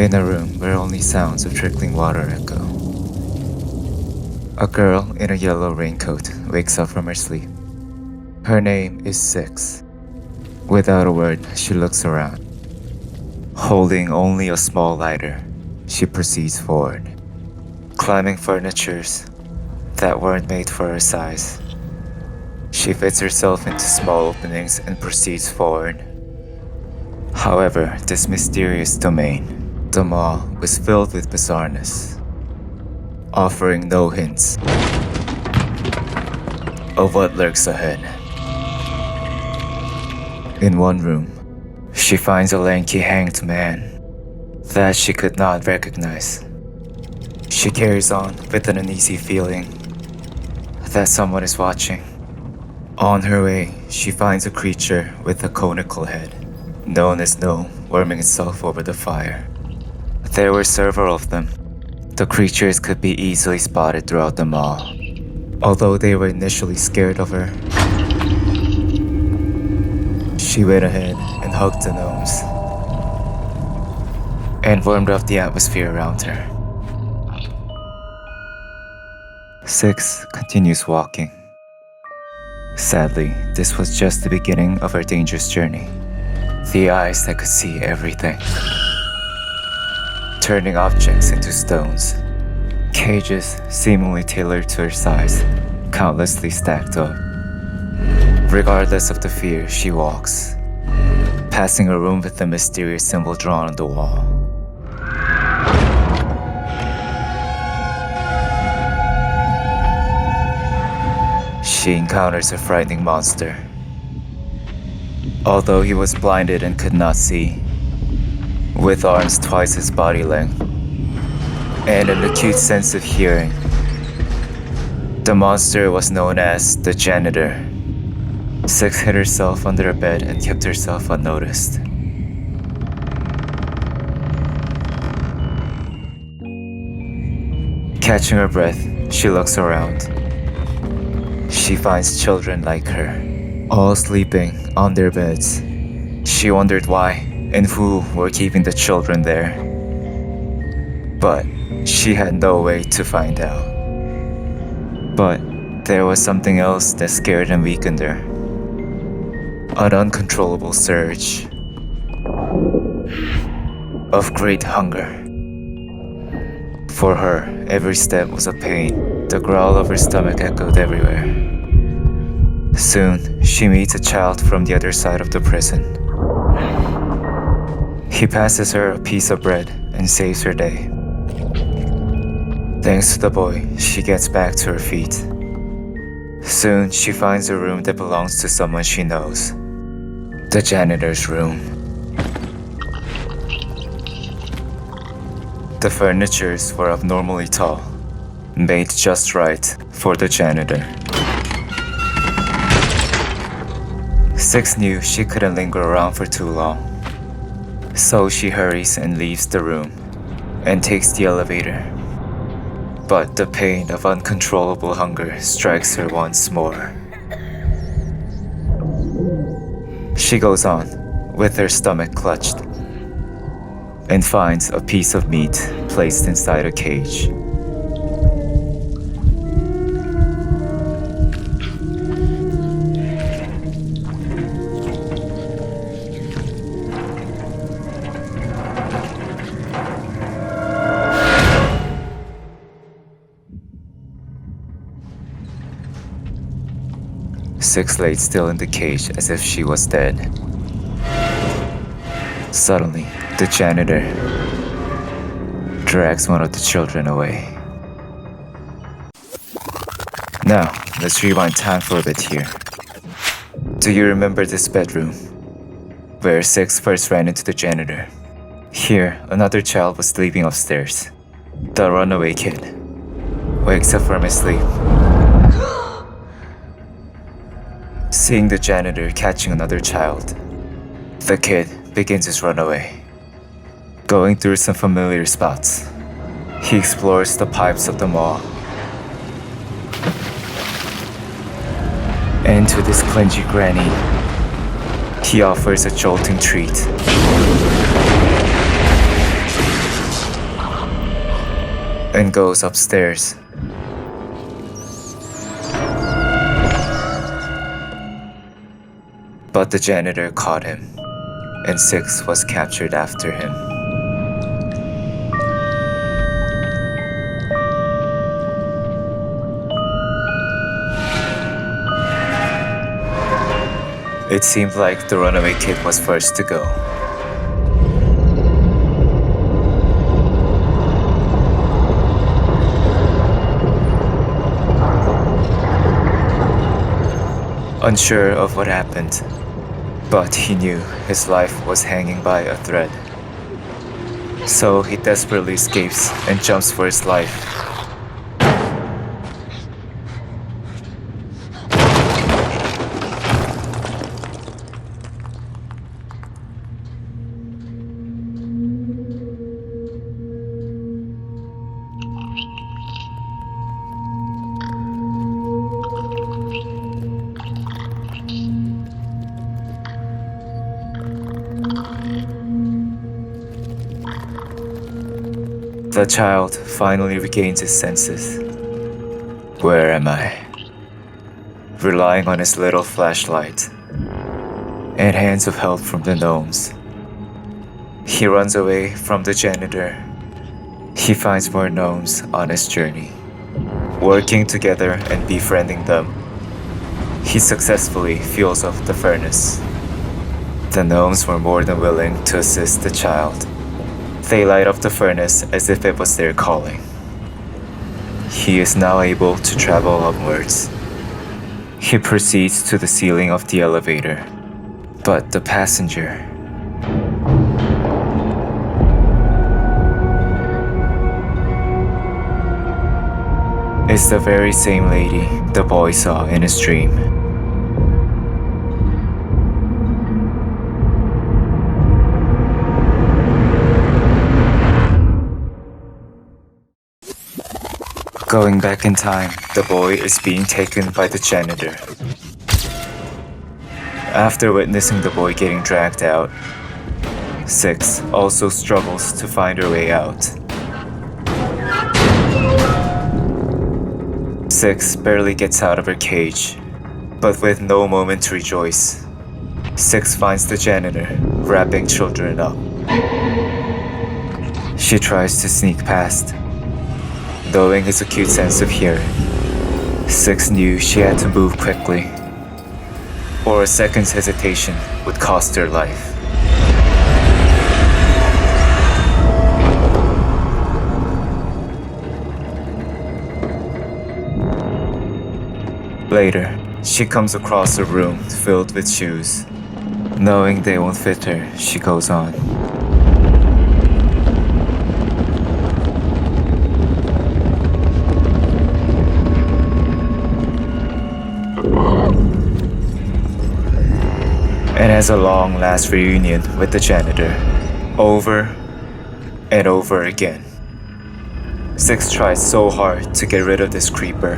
In a room where only sounds of trickling water echo, a girl in a yellow raincoat wakes up from her sleep. Her name is Six. Without a word, she looks around. Holding only a small lighter, she proceeds forward, climbing furnitures that weren't made for her size. She fits herself into small openings and proceeds forward. However, this mysterious domain, the mall, was filled with bizarreness, offering no hints of what lurks ahead. In one room, she finds a lanky hanged man that she could not recognize. She carries on with an uneasy feeling that someone is watching. On her way, she finds a creature with a conical head, known as Gnome, warming itself over the fire. There were several of them. The creatures could be easily spotted throughout the mall. Although they were initially scared of her, she went ahead and hugged the gnomes and warmed up the atmosphere around her. Six continues walking. Sadly, this was just the beginning of her dangerous journey. The eyes that could see everything, turning objects into stones. Cages seemingly tailored to her size, countlessly stacked up. Regardless of the fear, she walks, passing a room with a mysterious symbol drawn on the wall. She encounters a frightening monster. Although he was blinded and could not see, with arms twice his body length and an acute sense of hearing, the monster was known as the Janitor. Six hid herself under a bed and kept herself unnoticed. Catching her breath, she looks around. She finds children like her, all sleeping on their beds. She wondered why and who were keeping the children there, but she had no way to find out. But there was something else that scared and weakened her. An uncontrollable surge of great hunger. For her, every step was a pain. The growl of her stomach echoed everywhere. Soon, she meets a child from the other side of the prison. He passes her a piece of bread and saves her day. Thanks to the boy, she gets back to her feet. Soon, she finds a room that belongs to someone she knows. The janitor's room. The furnitures were abnormally tall, made just right for the janitor. Six knew she couldn't linger around for too long, so she hurries and leaves the room and takes the elevator. But the pain of uncontrollable hunger strikes her once more. She goes on, with her stomach clutched, and finds a piece of meat placed inside a cage. Six lay still in the cage as if she was dead. Suddenly, the janitor drags one of the children away. Now, let's rewind time for a bit here. Do you remember this bedroom, where Six first ran into the janitor? Here, another child was sleeping upstairs. The runaway kid wakes up from his sleep, seeing the janitor catching another child. The kid begins his runaway. Going through some familiar spots, he explores the pipes of the mall. And to this clingy granny, he offers a jolting treat. and goes upstairs. But the janitor caught him, and 6 was captured after him. It seemed like the runaway kid was first to go. Unsure of what happened, but he knew his life was hanging by a thread. So he desperately escapes and jumps for his life. The child finally regains his senses. Where am I? Relying on his little flashlight and hands of help from the gnomes, he runs away from the janitor. He finds more gnomes on his journey. Working together and befriending them, he successfully fuels up the furnace. The gnomes were more than willing to assist the child. They light up the furnace as if it was their calling. He is now able to travel upwards. He proceeds to the ceiling of the elevator, but the passenger is the very same lady the boy saw in his dream. Going back in time, the boy is being taken by the janitor. After witnessing the boy getting dragged out, 6 also struggles to find her way out. 6 barely gets out of her cage, but with no moment to rejoice, 6 finds the janitor wrapping children up. She tries to sneak past. Knowing his acute sense of hearing, 6 knew she had to move quickly, or a second's hesitation would cost her life. Later, she comes across a room filled with shoes. Knowing they won't fit her, she goes on. And has a long-last reunion with the janitor, over and over again. 6 tries so hard to get rid of this creeper,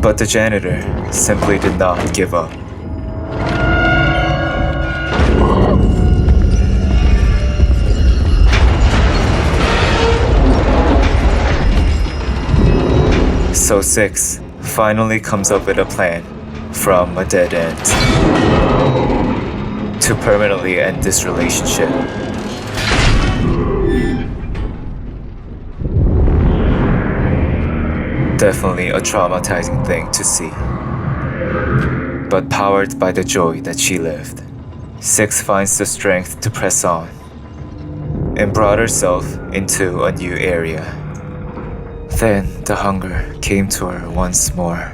but the janitor simply did not give up. So 6 finally comes up with a plan from a dead end to permanently end this relationship. Definitely a traumatizing thing to see, but powered by the joy that she lived, 6 finds the strength to press on and brought herself into a new area. Then the hunger came to her once more.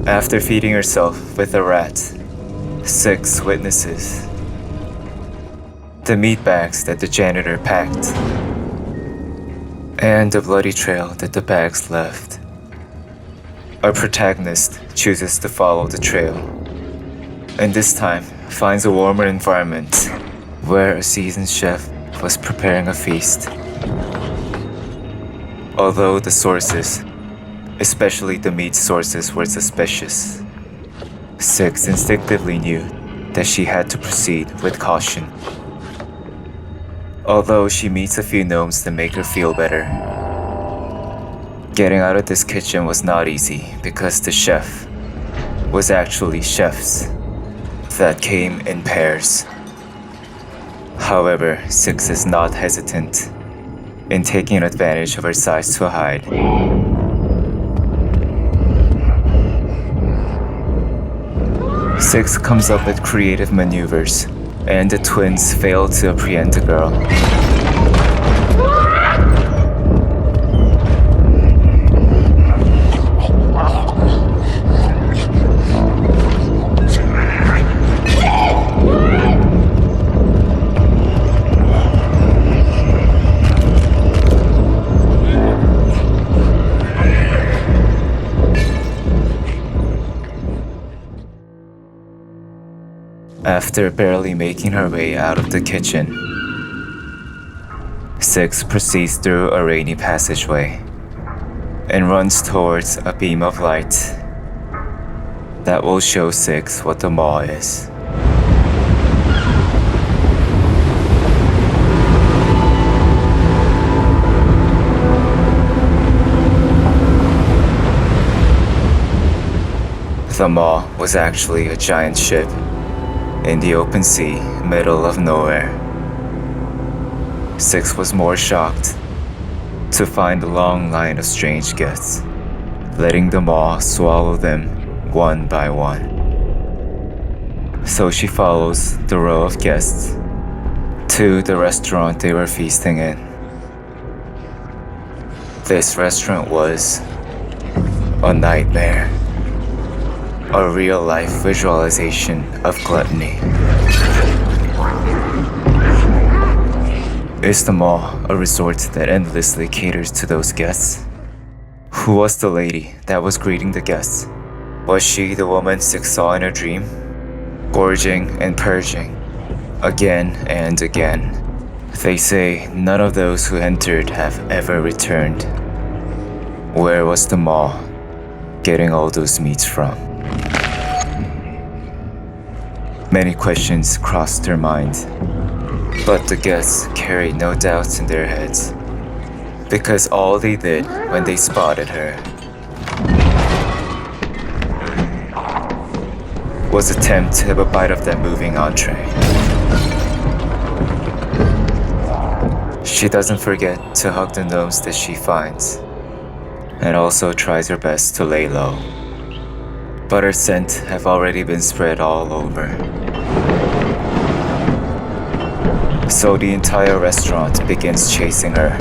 After feeding herself with a rat, 6 witnesses the meat bags that the janitor packed, and the bloody trail that the bags left. Our protagonist chooses to follow the trail, and this time finds a warmer environment where a seasoned chef was preparing a feast. Although the sources, especially the meat sources, were suspicious, Six instinctively knew that she had to proceed with caution. Although she meets a few gnomes to make her feel better, getting out of this kitchen was not easy because the chef was actually chefs that came in pairs. However, Six is not hesitant in taking advantage of her size to hide. Six comes up with creative maneuvers, and the twins fail to apprehend the girl. After barely making her way out of the kitchen, Six proceeds through a rainy passageway and runs towards a beam of light that will show Six what the maw is. The maw was actually a giant ship in the open sea, middle of nowhere. Six was more shocked to find a long line of strange guests, letting the maw swallow them one by one. So she follows the row of guests to the restaurant they were feasting in. This restaurant was a nightmare. A real-life visualization of gluttony. Is the mall a resort that endlessly caters to those guests? Who was the lady that was greeting the guests? Was she the woman Six saw in her dream? Gorging and purging, again and again. They say none of those who entered have ever returned. Where was the mall getting all those meats from? Many questions crossed her mind, but the guests carried no doubts in their heads, because all they did when they spotted her was attempt to have a bite of that moving entree. She doesn't forget to hug the gnomes that she finds, and also tries her best to lay low. But her scent have already been spread all over. So the entire restaurant begins chasing her.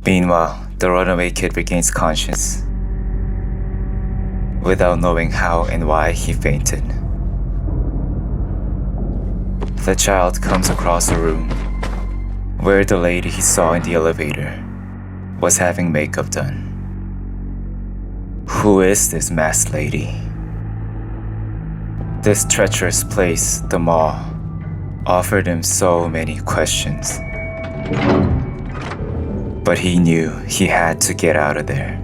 Meanwhile, the runaway kid regains conscience without knowing how and why he fainted. The child comes across a room where the lady he saw in the elevator was having makeup done. Who is this masked lady? This treacherous place, the mall, offered him so many questions. But he knew he had to get out of there.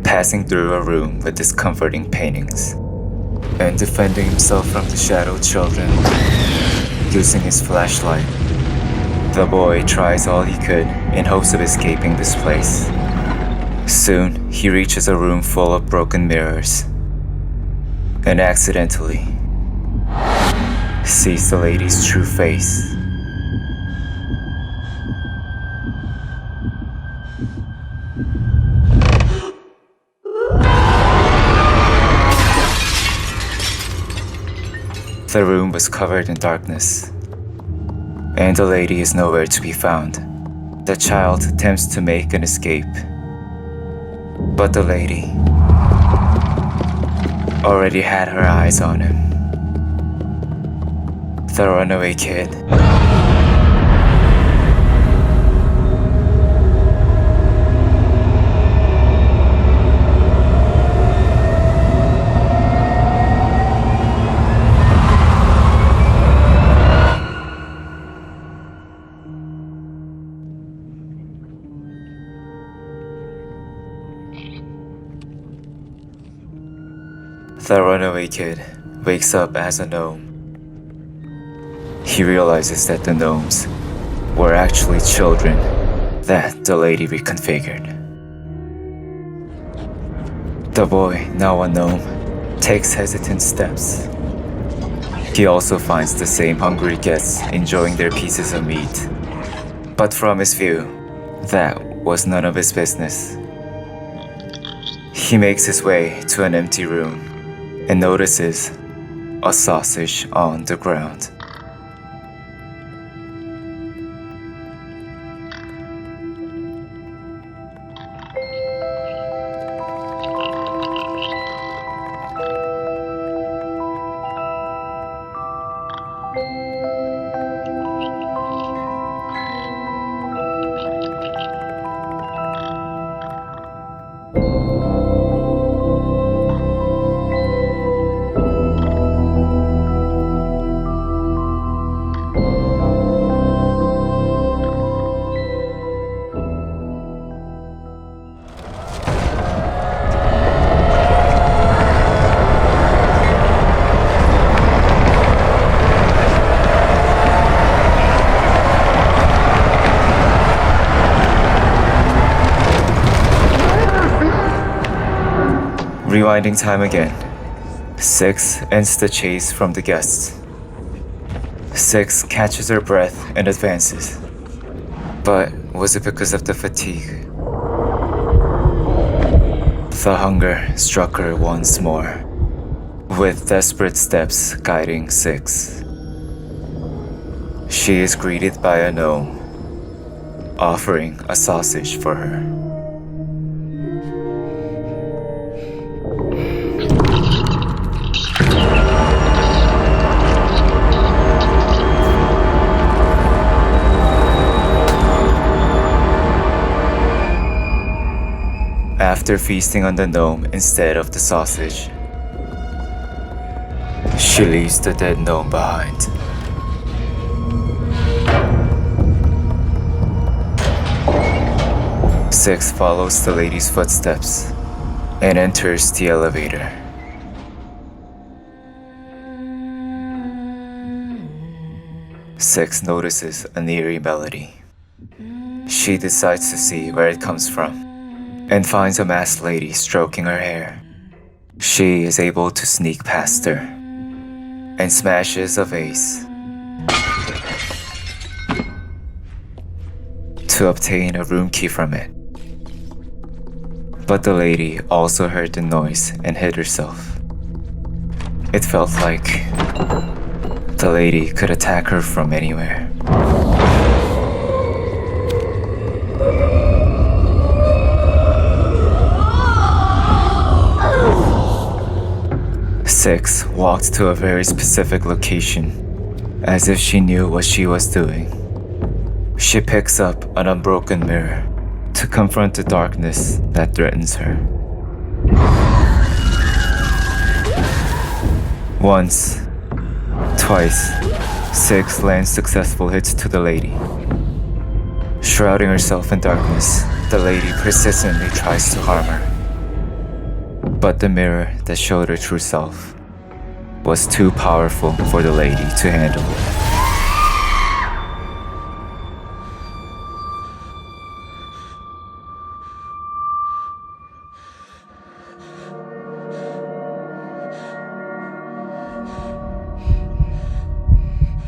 Passing through a room with discomforting paintings and defending himself from the shadow children using his flashlight, the boy tries all he could in hopes of escaping this place. Soon, he reaches a room full of broken mirrors and accidentally sees the lady's true face. The room was covered in darkness, and the lady is nowhere to be found. The child attempts to make an escape, but the lady already had her eyes on him. The runaway kid. The runaway kid wakes up as a gnome. He realizes that the gnomes were actually children that the lady reconfigured. The boy, now a gnome, takes hesitant steps. He also finds the same hungry guests enjoying their pieces of meat. But from his view, that was none of his business. He makes his way to an empty room and notices a sausage on the ground. Rewinding time again. 6 ends the chase from the guests. 6 catches her breath and advances. But was it because of the fatigue? The hunger struck her once more, with desperate steps guiding 6. She is greeted by a gnome, offering a sausage for her. After feasting on the gnome instead of the sausage, she leaves the dead gnome behind. Six follows the lady's footsteps and enters the elevator. Six notices an eerie melody. She decides to see where it comes from and finds a masked lady stroking her hair. She is able to sneak past her and smashes a vase to obtain a room key from it. But the lady also heard the noise and hid herself. It felt like the lady could attack her from anywhere. Six walked to a very specific location, as if she knew what she was doing. She picks up an unbroken mirror to confront the darkness that threatens her. Once, twice, Six lands successful hits to the lady. Shrouding herself in darkness, the lady persistently tries to harm her. But the mirror that showed her true self was too powerful for the lady to handle.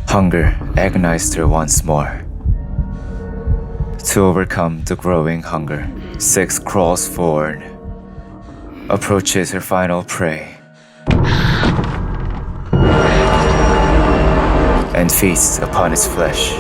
Hunger agonized her once more. To overcome the growing hunger, Six crawls forward, approaches her final prey, and feasts upon its flesh.